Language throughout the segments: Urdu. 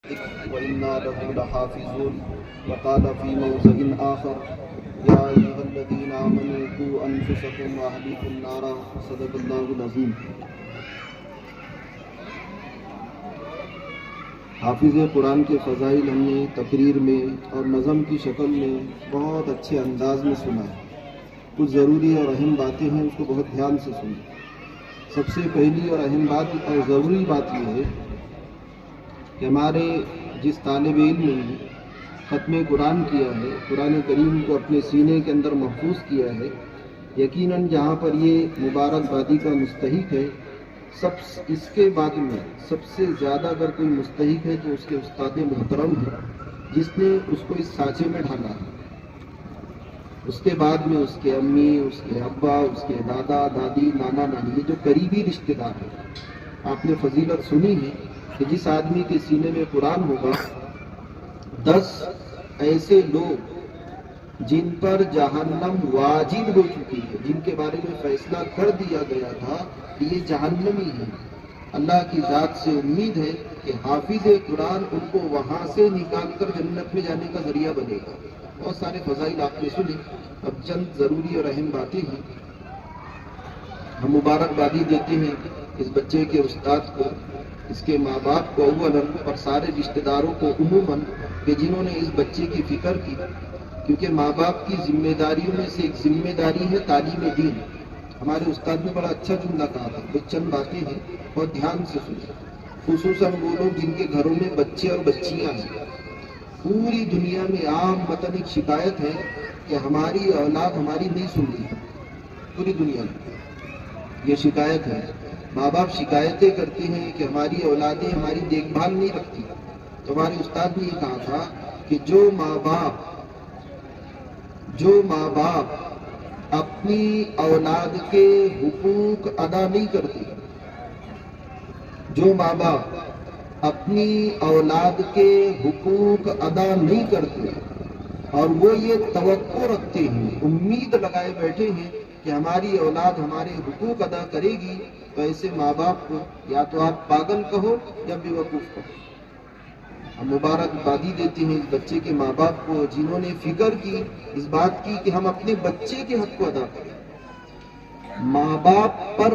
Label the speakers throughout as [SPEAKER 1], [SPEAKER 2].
[SPEAKER 1] وإنا له لحافظون وقال في موضع آخر يا أيها الذين آمنوا قوا أنفسكم وأهليكم نارا صدق الله العظيم۔ حافظ قرآن کے فضائل ہم نے تقریر میں اور نظم کی شکل میں بہت اچھے انداز میں سنا ہے۔ کچھ ضروری اور اہم باتیں ہیں، اس کو بہت دھیان سے سنیں۔ سب سے پہلی اور اہم بات اور ضروری بات یہ ہے کہ ہمارے جس طالب علم نے ختم قرآن کیا ہے، قرآن کریم کو اپنے سینے کے اندر محفوظ کیا ہے، یقیناً جہاں پر یہ مبارکبادی کا مستحق ہے، اس کے بعد میں سب سے زیادہ اگر کوئی مستحق ہے تو اس کے استاد محترم ہے جس نے اس کو اس سانچے میں ڈھالا ہے۔ اس کے بعد میں اس کے امی، اس کے ابا، اس کے دادا دادی، نانا نانی، یہ جو قریبی رشتہ دار ہیں۔ آپ نے فضیلت سنی ہے کہ جس آدمی کے سینے میں قرآن ہوگا، 10 ایسے لوگ جن پر جہنم واجب ہو چکی ہے، جن کے بارے میں فیصلہ کر دیا گیا تھا کہ یہ جہنمی ہے، اللہ کی ذات سے امید ہے کہ حافظ قرآن ان کو وہاں سے نکال کر جنت میں جانے کا ذریعہ بنے گا۔ بہت سارے فضائل آپ نے سنے، اب چند ضروری اور اہم باتیں ہیں۔ ہم مبارکبادی دیتے ہیں اس بچے کے استاد کو، اس کے ماں باپ کو اولاً، اور سارے رشتہ داروں کو عموماً، کہ جنہوں نے اس بچے کی فکر کی، کیونکہ ماں باپ کی ذمہ داریوں میں سے ایک ذمہ داری ہے تعلیم دین۔ ہمارے استاد نے بڑا اچھا جملہ کہا تھا، کچھ چند باتیں ہیں اور دھیان سے سنیں، خصوصاً وہ لوگ جن کے گھروں میں بچے اور بچیاں ہیں۔ پوری دنیا میں عام مطلب ایک شکایت ہے کہ ہماری اولاد ہماری نہیں سن رہی، پوری دنیا میں یہ شکایت ہے۔ ماں باپ شکایتیں کرتے ہیں کہ ہماری اولادیں ہماری دیکھ بھال نہیں رکھتی۔ تو ہمارے استاد نے یہ کہا تھا کہ جو ماں باپ اپنی اولاد کے حقوق ادا نہیں کرتے، جو ماں باپ اپنی اولاد کے حقوق ادا نہیں کرتے اور وہ یہ توقع رکھتے ہیں، امید لگائے بیٹھے ہیں کہ ہماری اولاد ہمارے حقوق ادا کرے گی، تو ایسے ماں باپ کو یا تو آپ پاگل کہو یا بیوقوف کہو۔ ہم مبارکبادی دیتے ہیں اس بچے کے ماں باپ کو جنہوں نے فکر کی اس بات کی کہ ہم اپنے بچے کے حق کو ادا کریں۔ ماں باپ پر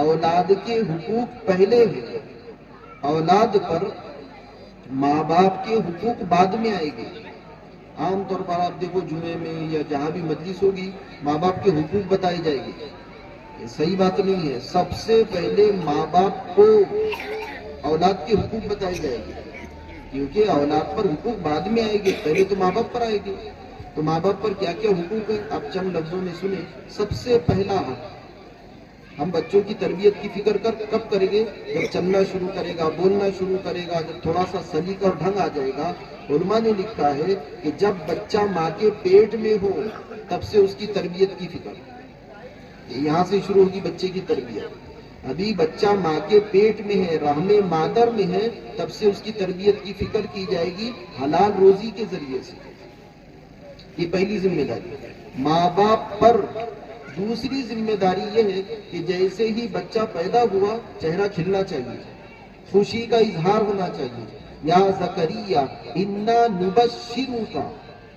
[SPEAKER 1] اولاد کے حقوق پہلے ہیں، اولاد پر ماں باپ کے حقوق بعد میں آئے گے۔ عام طور پر آپ دیکھو جمعے میں یا جہاں بھی مجلس ہوگی، ماں باپ کے حقوق بتائے جائے گی، یہ صحیح بات نہیں ہے۔ سب سے پہلے ماں باپ کو اولاد کے حقوق بتائے جائے گی، کیونکہ اولاد پر حقوق بعد میں آئے گے، پہلے تو ماں باپ پر آئے گے۔ تو ماں باپ پر کیا کیا حقوق ہیں آپ چند لفظوں میں سنیں۔ سب سے پہلا حق، ہم بچوں کی تربیت کی فکر کب کریں گے؟ جب چلنا شروع کرے گا، بولنا شروع کرے گا، جب تھوڑا سا سلیقہ اور ڈھنگ آ جائے گا۔ علماء نے لکھا ہے کہ جب بچہ ماں کے پیٹ میں ہو تب سے اس کی تربیت کی فکر، یہاں سے شروع ہوگی بچے کی تربیت۔ ابھی بچہ ماں کے پیٹ میں ہے، رحم مادر میں ہے، تب سے اس کی تربیت کی فکر کی جائے گی حلال روزی کے ذریعے سے۔ یہ پہلی ذمہ داری۔ ماں باپ پر دوسری ذمہ داری یہ ہے کہ جیسے ہی بچہ پیدا ہوا چہرہ کھلنا چاہیے، خوشی کا اظہار ہونا چاہیے۔ یا زکریا انا نبشروک،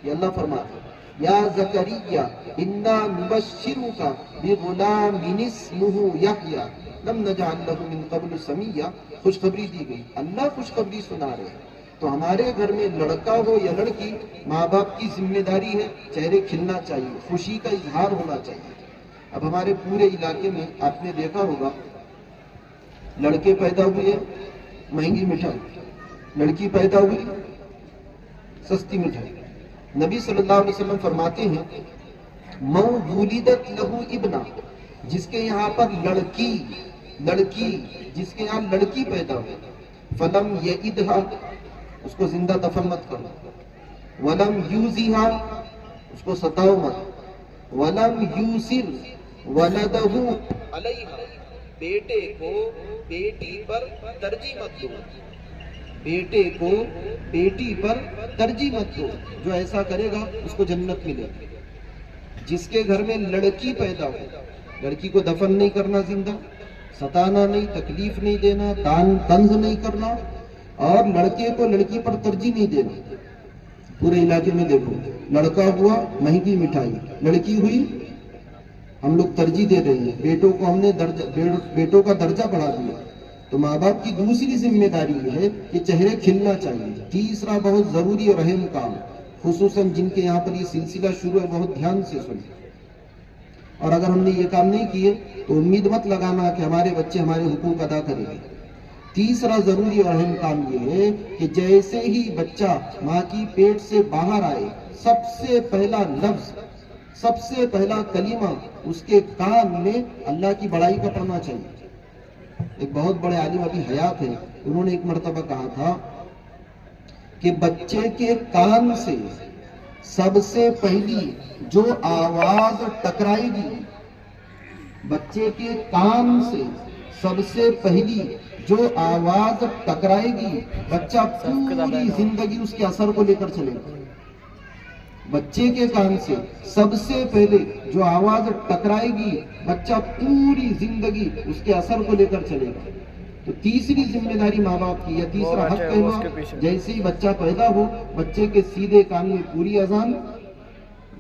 [SPEAKER 1] یہ اللہ فرماتا ہے، یا زکریا انا نبشروک بغلام اسمہ یحییٰ لم نجعل لہ من قبل سمیہ۔ خوشخبری دی گئی، اللہ خوشخبری سنا رہے ہیں۔ تو ہمارے گھر میں لڑکا ہو یا لڑکی، ماں باپ کی ذمہ داری ہے چہرے کھلنا چاہیے، خوشی کا اظہار ہونا چاہیے۔ اب ہمارے پورے علاقے میں آپ نے دیکھا ہوگا، لڑکے پیدا ہوئے مہنگی مٹھائی، لڑکی پیدا ہوئی سستی مٹھائی۔ نبی صلی اللہ علیہ وسلم فرماتے ہیں من ولدت لہ ابنا، جس کے یہاں پر لڑکی جس کے یہاں لڑکی پیدا ہو، فلم یعدھا، اس کو زندہ دفن مت کرو، ولم یوزیہا، اس کو ستاؤ مت، ولم یوسر ولدہ علیہا، بیٹے کو بیٹی پر ترجیح مت دو، بیٹے کو بیٹی پر ترجیح مت دو، جو ایسا کرے گا اس کو جنت ملے گی۔ جس کے گھر میں لڑکی پیدا ہو، لڑکی کو دفن نہیں کرنا زندہ، ستانا نہیں، تکلیف نہیں دینا، طنز نہیں کرنا، اور لڑکے کو لڑکی پر ترجیح نہیں دینا۔ پورے علاقے میں دیکھو، لڑکا ہوا مہنگی مٹھائی، لڑکی ہوئی ہم لوگ ترجیح دے رہے ہیں، بیٹوں کو ہم نے بیٹوں کا درجہ بڑھا دیا۔ تو ماں باپ کی دوسری ذمہ داری یہ ہے کہ چہرے کھلنا چاہیے۔ تیسرا بہت ضروری اور اہم کام، خصوصاً جن کے یہاں پر یہ سلسلہ شروع ہے، بہت دھیان سے سنیں، اور اگر ہم نے یہ کام نہیں کیے تو امید مت لگانا کہ ہمارے بچے ہمارے حقوق ادا کریں گے۔ تیسرا ضروری اور اہم کام یہ ہے کہ جیسے ہی بچہ ماں کی پیٹ سے باہر آئے، سب سے پہلا لفظ، سب سے پہلا کلمہ اس کے کان میں اللہ کی بڑائی کا پڑھنا چاہیے۔ ایک بہت بڑے عالم ابھی حیات ہیں، انہوں نے ایک مرتبہ کہا تھا کہ بچے کے کان سے سب سے پہلی جو آواز ٹکرائے گی، بچے کے کان سے سب سے پہلی جو آواز ٹکرائے گی، بچہ پوری زندگی اس کے اثر کو لے کر چلے گا۔ بچے کے کان سے سب سے پہلے جو آواز ٹکرائے گی، بچہ پوری زندگی اس کے اثر کو لے کر چلے گا۔ تو تیسری ذمہ داری ماں باپ کی ہے، تیسرا حق کہنا، جیسے ہی بچہ پیدا ہو، بچے کے سیدھے کان میں پوری اذان،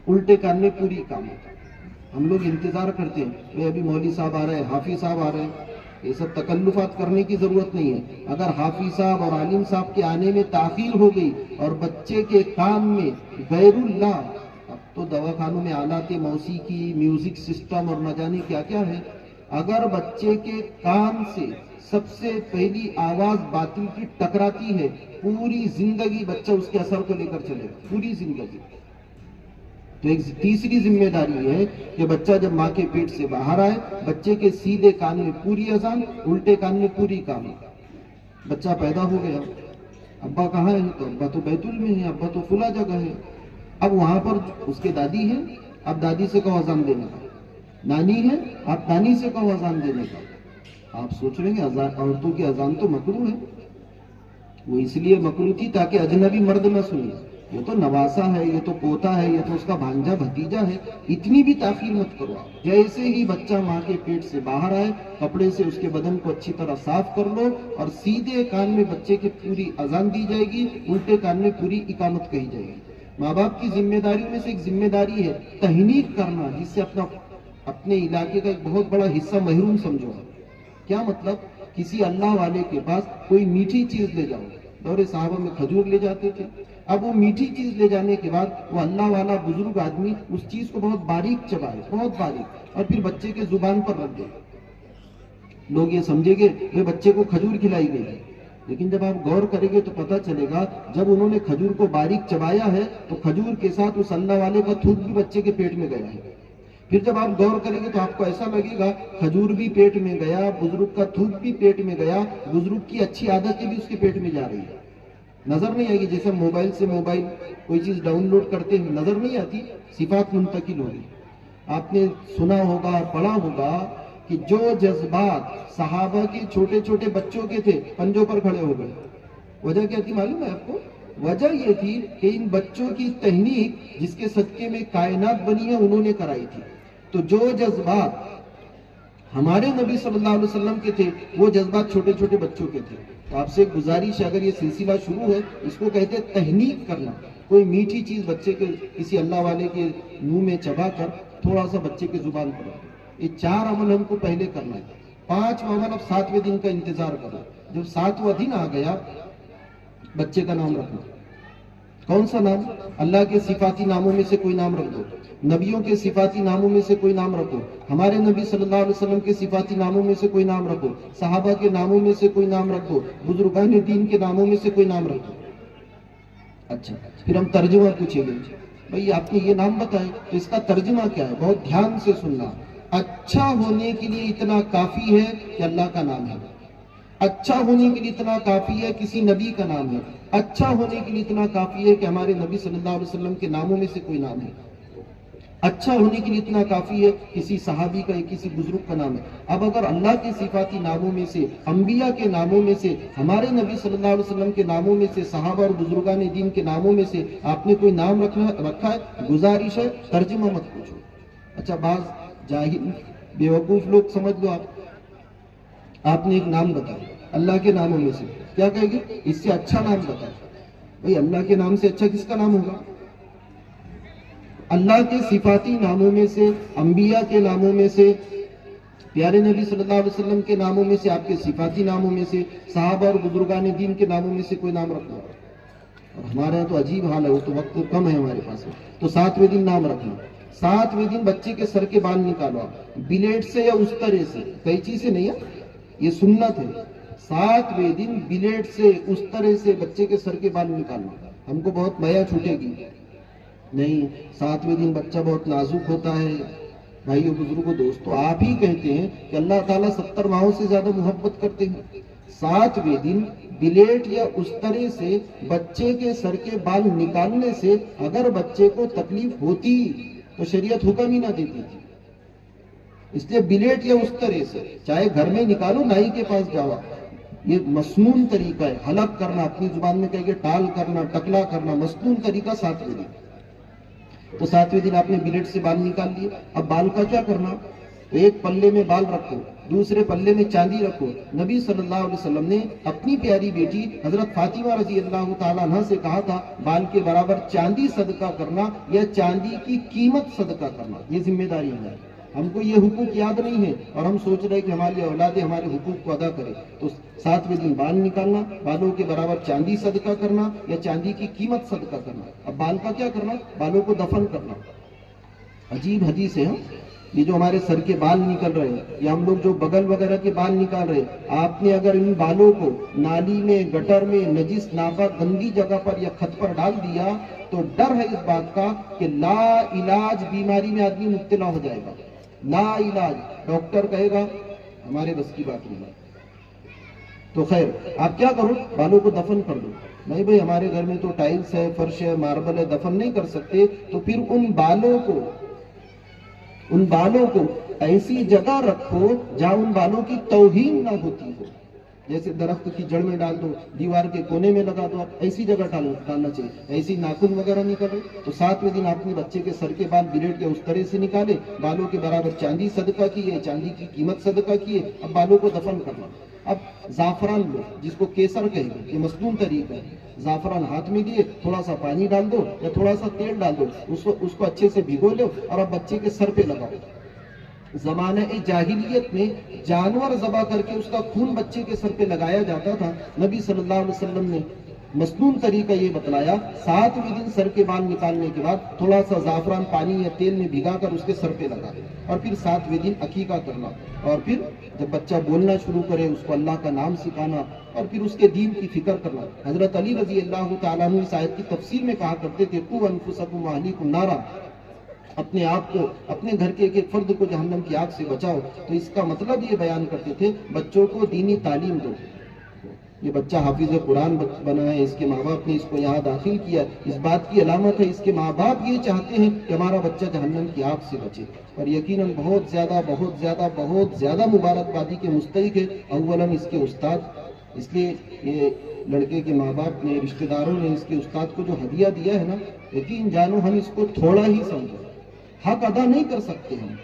[SPEAKER 1] الٹے کان میں پوری اقامت۔ ہم لوگ انتظار کرتے ہیں، ابھی مولوی صاحب آ رہے ہیں، حافظ صاحب آ رہے ہیں، یہ سب تکلفات کرنے کی ضرورت نہیں ہے۔ اگر حافظ صاحب اور عالم صاحب کے آنے میں تاخیر ہو گئی اور بچے کے کان میں غیر اللہ، اب تو دواخانوں میں آلات موسیقی، میوزک سسٹم اور نہ جانے کیا کیا ہے، اگر بچے کے کان سے سب سے پہلی آواز باطل کی ٹکراتی ہے، پوری زندگی بچہ اس کے اثر کو لے کر چلے گا، پوری زندگی۔ تو ایک تیسری ذمہ داری ہے کہ بچہ جب ماں کے پیٹ سے باہر آئے، بچے کے سیدھے کان میں پوری اذان، الٹے کان میں پوری اقامت۔ بچہ پیدا ہو گیا، ابا کہاں ہے؟ تو ابا تو بیت ال میں ہے، ابا تو فلاں جگہ ہے۔ اب وہاں پر اس کے دادی ہے، اب دادی سے کہو اذان دینے کا، نانی ہے، آپ نانی سے کہو اذان دینے کا۔ آپ سوچ رہے ہیں عورتوں کی اذان تو مکروہ ہے، وہ اس لیے مکروہ تھی تاکہ اجنبی مرد نہ سنے، یہ تو نواسا ہے، یہ تو پوتا ہے، یہ تو اس کا بھانجا بھتیجا ہے، اتنی بھی تاخیر مت کرو۔ جیسے ہی بچہ ماں کے پیٹ سے باہر آئے، کپڑے سے اس کے بدن کو اچھی طرح صاف کر لو، اور سیدھے کان میں بچے کی پوری اذان دی جائے گی، الٹے کان میں پوری اقامت کہی جائے گی۔ ماں باپ کی ذمہ داریوں میں سے ایک ذمہ داری ہے تہنیک کرنا، جس سے اپنے علاقے کا ایک بہت بڑا حصہ محروم سمجھو۔ کیا مطلب؟ کسی اللہ والے کے پاس کوئی میٹھی چیز لے جاؤ، دور صحابہ میں کھجور لے جاتے تھے، اب وہ میٹھی چیز لے جانے کے بعد وہ اللہ والا بزرگ آدمی اس چیز کو بہت باریک چبائے، بہت باریک، اور پھر بچے کے زبان پر رکھ دے۔ لوگ یہ سمجھے گے کہ بچے کو کھجور کھلائی گئی، لیکن جب آپ غور کریں گے تو پتہ چلے گا جب انہوں نے کھجور کو باریک چبایا ہے تو کھجور کے ساتھ اس اللہ والے کا تھوک بھی بچے کے پیٹ میں گیا ہے۔ پھر جب آپ غور کریں گے تو آپ کو ایسا لگے گا کھجور بھی پیٹ میں گیا، بزرگ کا تھوک بھی پیٹ میں گیا، بزرگ کی اچھی عادتیں بھی اس کے پیٹ میں جا رہی ہے۔ نظر نہیں آئے گی، جیسے موبائل سے کوئی چیز ڈاؤن لوڈ کرتے ہیں، نظر نہیں آتی، صفات منتقل ہوگی۔ آپ نے سنا ہوگا، پڑھا ہوگا کہ جو جذبات صحابہ کے چھوٹے چھوٹے بچوں کے تھے، پنجوں پر کھڑے ہو گئے۔ وجہ کیا تھی معلوم ہے آپ کو؟ وجہ یہ تھی کہ ان بچوں کی تہنیک جس کے صدقے میں کائنات بنی ہے، انہوں نے کرائی تھی۔ تو جو جذبات ہمارے نبی صلی اللہ علیہ وسلم کے تھے، وہ جذبات چھوٹے چھوٹے بچوں کے تھے۔ تو آپ سے ایک گزارش ہے، اگر یہ سلسلہ شروع ہے، اس کو کہتے ہیں تہنیک کرنا۔ کوئی میٹھی چیز بچے کے کسی اللہ والے کے منہ میں چبا کر تھوڑا سا بچے کے زبان پر، یہ 4 عمل ہم کو پہلے کرنا ہے۔ 5واں عمل اب 7ویں دن کا انتظار کرو۔ جب 7واں دن آ گیا، بچے کا نام رکھنا۔ کون سا نام؟ اللہ کے صفاتی ناموں میں سے کوئی نام رکھ دو، نبیوں کے صفاتی ناموں میں سے کوئی نام رکھو، ہمارے نبی صلی اللہ علیہ وسلم کے صفاتی ناموں میں سے کوئی نام رکھو، صحابہ کے ناموں میں سے کوئی نام رکھو، بزرگان دین کے ناموں میں سے کوئی نام رکھو۔ اچھا، پھر ہم ترجمہ پوچھیں گے، بھئی آپ نے یہ نام بتائے تو اس کا ترجمہ کیا ہے؟ بہت دھیان سے سننا۔ اچھا ہونے کے لیے اتنا کافی ہے کہ اللہ کا نام ہے، اچھا ہونے کے لیے اتنا کافی ہے کسی نبی کا نام ہے، اچھا ہونے کے لیے اتنا کافی ہے کہ ہمارے نبی صلی اللہ علیہ وسلم کے ناموں میں سے کوئی نام ہے، اچھا ہونے کے لیے اتنا کافی ہے کسی صحابی کا یا کسی بزرگ کا نام ہے۔ اب اگر اللہ کے صفاتی ناموں میں سے، انبیاء کے ناموں میں سے، ہمارے نبی صلی اللہ علیہ وسلم کے ناموں میں سے، صحابہ اور بزرگان دین کے ناموں میں سے آپ نے کوئی نام رکھا ہے، گزارش ہے ترجمہ مت پوچھو۔ اچھا، بعض جاہل بیوقوف لوگ سمجھ لو آپ آپ نے ایک نام بتایا اللہ کے ناموں میں سے، کیا کہے گی؟ اس سے اچھا نام بتایا۔ بھئی اللہ کے نام سے اچھا کس کا نام ہوگا؟ اللہ کے صفاتی ناموں میں سے، انبیاء کے ناموں میں سے، پیارے نبی صلی اللہ علیہ وسلم کے ناموں میں سے، آپ کے صفاتی ناموں میں سے، صحابہ اور بزرگان دین کے ناموں میں سے کوئی نام رکھنا۔ اور ہمارے یہاں تو عجیب حال ہے، وہ تو وقت کم ہے ہمارے پاس، تو 7ویں دن نام رکھنا۔ 7ویں دن بچے کے سر کے بال نکالو، بلیڈ سے یا استرے سے، قینچی سے نہیں ہے، یہ سنت ہے۔ 7ویں دن بلیڈ سے، استرے سے بچے کے سر کے بال نکالنا۔ ہم کو بہت میا چھوٹے گی، نہیں، 7ویں دن بچہ بہت نازک ہوتا ہے۔ بھائیو، بزرگوں، دوستو، آپ ہی کہتے ہیں کہ اللہ تعالیٰ 70 ماہوں سے زیادہ محبت کرتے ہیں۔ 7ویں دن بلیڈ یا استرے سے بچے کے سر کے بال نکالنے سے اگر بچے کو تکلیف ہوتی تو شریعت حکم ہی نہ دیتی تھی۔ اس لیے بلیڈ یا استرے سے چاہے گھر میں نکالو، نائی کے پاس جاؤ، یہ مسنون طریقہ ہے۔ حلق کرنا، اپنی زبان میں کہیں گے ٹال کرنا، ٹکلا کرنا، مسنون طریقہ 7ویں دن۔ تو 7ویں دن آپ نے بلیڈ سے بال نکال لیے، اب بال کا کیا کرنا؟ تو ایک پلے میں بال رکھو، دوسرے پلے میں چاندی رکھو۔ نبی صلی اللہ علیہ وسلم نے اپنی پیاری بیٹی حضرت فاطمہ رضی اللہ تعالیٰ عنہ سے کہا تھا، بال کے برابر چاندی صدقہ کرنا یا چاندی کی قیمت صدقہ کرنا، یہ ذمہ داری ہے۔ ہم کو یہ حقوق یاد نہیں ہے اور ہم سوچ رہے کہ ہماری اولادیں ہمارے حقوق کو ادا کرے۔ تو 7ویں دن بال نکالنا، بالوں کے برابر چاندی صدقہ کرنا یا چاندی کی قیمت صدقہ کرنا۔ اب بال کا کیا کرنا؟ بالوں کو دفن کرنا۔ عجیب حدیث ہے، یہ جو ہمارے سر کے بال نکل رہے ہیں یا ہم لوگ جو بغل وغیرہ کے بال نکال رہے ہیں، آپ نے اگر ان بالوں کو نالی میں، گٹر میں، نجس ناپاک گندی جگہ پر یا خط پر ڈال دیا تو ڈر ہے اس بات کا کہ لا علاج بیماری میں آدمی مبتلا ہو جائے گا۔ لا علاج، ڈاکٹر کہے گا ہمارے بس کی بات نہیں ہے۔ تو خیر، آپ کیا کرو؟ بالوں کو دفن کر دو۔ نہیں بھائی، ہمارے گھر میں تو ٹائلز ہے، فرش ہے، ماربل ہے، دفن نہیں کر سکتے، تو پھر ان بالوں کو ایسی جگہ رکھو جہاں ان بالوں کی توہین نہ ہوتی ہو۔ جیسے درخت کی جڑ میں ڈال دو، دیوار کے کونے میں لگا دو، آپ ایسی جگہ ڈالنا چاہیے۔ ایسی ناخن وغیرہ نہیں کرو۔ تو 7ویں دن آپ نے بچے کے سر کے بال بلیڈ یا اس طرح سے نکالے، بالوں کے برابر چاندی صدقہ کیے، چاندی کی قیمت صدقہ کیے، اب بالوں کو دفن کرنا۔ اب زعفران لو، جس کو کیسر کہیں گے، یہ مسنون طریقہ ہے۔ زعفران ہاتھ میں لیے، تھوڑا سا پانی ڈال دو یا تھوڑا سا تیل ڈال دو، اس کو اچھے سے بھگو لو اور اب بچے کے سر پہ لگاؤ۔ زمانہ جاہلیت میں جانور ذبح کر کے اس کا خون بچے کے سر پہ لگایا جاتا تھا۔ نبی صلی اللہ علیہ وسلم نے مسنون طریقہ یہ بتلایا، 7ویں دن سر کے بال نکالنے کے بعد تھوڑا سا زعفران پانی یا تیل میں بھگا کر اس کے سر پہ لگا دے، اور پھر 7ویں دن عقیقہ کرنا، اور پھر جب بچہ بولنا شروع کرے اس کو اللہ کا نام سکھانا، اور پھر اس کے دین کی فکر کرنا۔ حضرت علی رضی اللہ تعالیٰ عنہ اس آیت کی تفسیر میں کہا کرتے تھے، قوا انفسکم واہلیکم نارا، اپنے آپ کو، اپنے گھر کے ایک فرد کو جہنم کی آگ سے بچاؤ۔ تو اس کا مطلب یہ بیان کرتے تھے، بچوں کو دینی تعلیم دو۔ یہ بچہ حافظ قرآن بنا ہے، اس کے ماں باپ نے اس کو یہاں داخل کیا، اس بات کی علامت ہے اس کے ماں باپ یہ چاہتے ہیں کہ ہمارا بچہ جہنم کی آگ سے بچے، اور یقیناً بہت زیادہ مبارکبادی کے مستحق ہے اولاً اس کے استاد۔ اس لیے یہ لڑکے کے ماں باپ نے، رشتہ داروں نے اس کے استاد کو جو ہدیہ دیا ہے نا، یقین جانو ہم اس کو تھوڑا ہی سمجھو، حق ادا نہیں کر سکتے ہم۔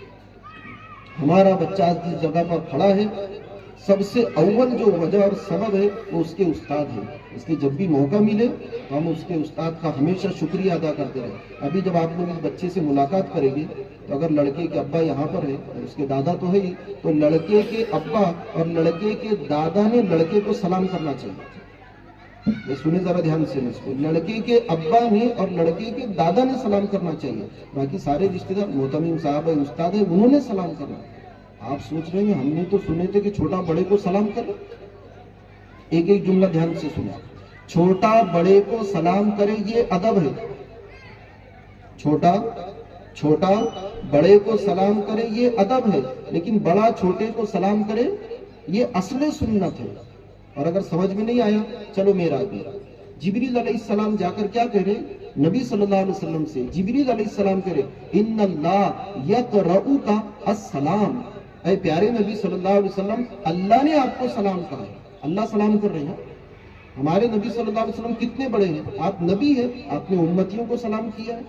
[SPEAKER 1] ہمارا بچہ جس جگہ پر کھڑا ہے، سب سے اول جو وجہ اور سبب ہے وہ اس کے استاد ہے۔ اس لیے جب بھی موقع ملے تو ہم اس کے استاد کا ہمیشہ شکریہ ادا کرتے رہیں۔ ابھی جب آپ لوگ اس بچے سے ملاقات کریں گے تو اگر لڑکے کے ابا یہاں پر ہے اور اس کے دادا تو ہے ہی، تو لڑکے کے ابا اور لڑکے کے دادا نے لڑکے کو سلام کرنا چاہیے۔ یہ سنیں ذرا دھیان سے اس کو، لڑکے کے ابا نے اور لڑکے کے دادا نے سلام کرنا چاہیے، باقی سارے رشتہ دار، محتمم صاحب ہے، استاد ہے، انہوں نے سلام کرنا۔ آپ سوچ رہے ہیں ہم نے تو سنے تھے کہ چھوٹا بڑے کو سلام کرے۔ ایک ایک جملہ دھیان سے سنا، چھوٹا بڑے کو سلام کرے یہ ادب ہے، چھوٹا بڑے کو سلام کرے یہ ادب ہے، لیکن بڑا چھوٹے کو سلام کرے یہ اصل سنت ہے۔ اور اگر سمجھ میں نہیں آیا، چلو میرا جبریل علیہ السلام جا کر کیا کہہ رہے نبی صلی اللہ علیہ وسلم سے؟ جبریل علیہ السلام کہہ رہے، ان اللہ یقرؤک السلام، اے پیارے نبی صلی اللہ علیہ وسلم، اللہ نے آپ کو سلام کہا ہے۔ اللہ سلام کر رہے ہیں۔ ہمارے نبی صلی اللہ علیہ وسلم کتنے بڑے ہیں، آپ نبی ہیں، آپ نے امتیوں کو سلام کیا ہے۔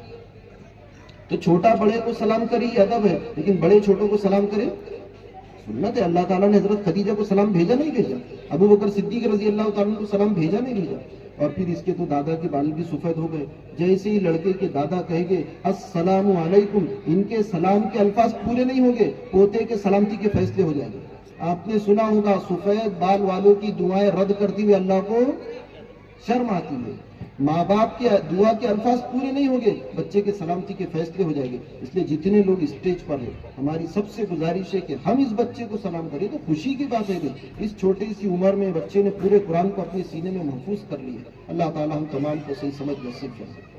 [SPEAKER 1] تو چھوٹا بڑے کو سلام کرے یہ ادب ہے، لیکن بڑے چھوٹوں کو سلام کرے سنت ہے. اللہ تعالیٰ نے حضرت خدیجہ کو سلام بھیجا نہیں بھیجا؟ ابو بکر صدیق رضی اللہ تعالیٰ کو سلام بھیجا نہیں بھیجا؟ اور پھر اس کے تو دادا کے بال بھی سفید ہو گئے. جیسے ہی لڑکے کے دادا کہیں گے السلام علیکم، ان کے سلام کے الفاظ پورے نہیں ہوں گے، پوتے کے سلامتی کے فیصلے ہو جائیں گے. آپ نے سنا ہوگا سفید بال والوں کی دعائیں رد کرتی ہوئے اللہ کو شرم آتی ہے. ماں باپ کے دعا کے الفاظ پورے نہیں ہوں گے، بچے کے سلامتی کے فیصلے ہو جائیں گے. اس لیے جتنے لوگ اسٹیج پر ہیں، ہماری سب سے گزارش ہے کہ ہم اس بچے کو سلام کریں. تو خوشی کی بات ہے کہ اس چھوٹی سی عمر میں بچے نے پورے قرآن کو اپنے سینے میں محفوظ کر لی ہے. اللہ تعالیٰ ہم تمام کو صحیح سمجھ نصیب کرے.